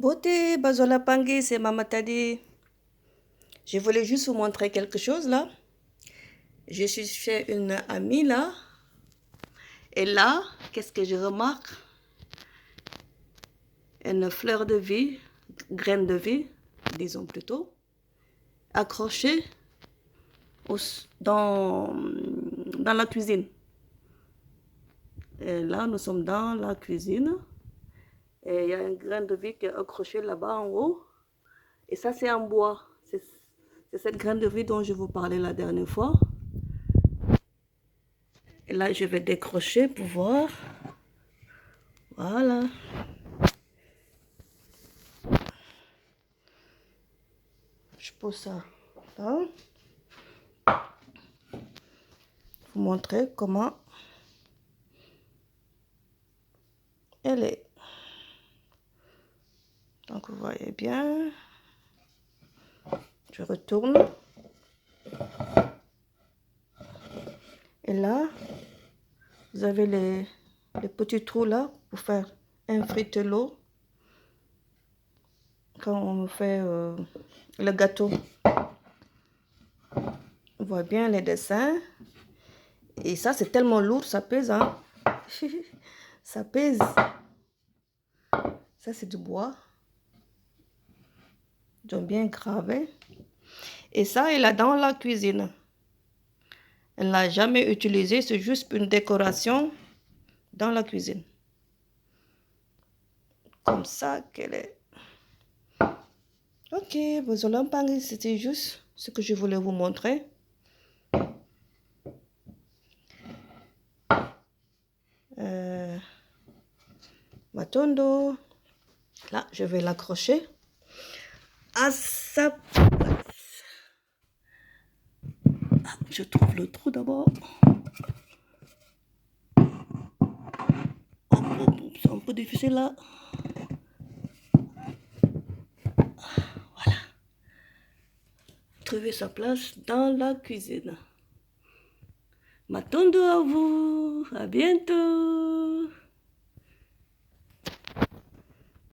Beauté, Bazola Pangui, c'est Mama Tadi. Je voulais juste vous montrer quelque chose là. Je suis chez une amie là. Et là, qu'est-ce que je remarque? Une fleur de vie, graine de vie, disons plutôt, accrochée dans la cuisine. Et là, nous sommes dans la cuisine. Et il y a une graine de vie qui est accrochée là-bas en haut. Et ça, c'est en bois. C'est cette graine de vie dont je vous parlais la dernière fois. Et là, je vais décrocher pour voir. Voilà. Je pose ça là. Vous montrer comment elle est. Donc, vous voyez bien. Je retourne. Et là, vous avez les petits trous là pour faire infiltrer l'eau. Quand on fait le gâteau. On voit bien les dessins. Et ça, c'est tellement lourd, ça pèse, hein. Ça pèse. Ça, c'est du bois. Ils ont bien gravé. Et ça, elle a dans la cuisine. Elle ne l'a jamais utilisé, c'est juste une décoration dans la cuisine. Comme ça qu'elle est. Ok, Bazola Pangui, c'était juste ce que je voulais vous montrer. Matondo. Là, je vais l'accrocher à sa place. Ah, je trouve le trou d'abord. C'est un peu difficile là. Voilà. Trouver sa place dans la cuisine. Matondo à vous. À bientôt.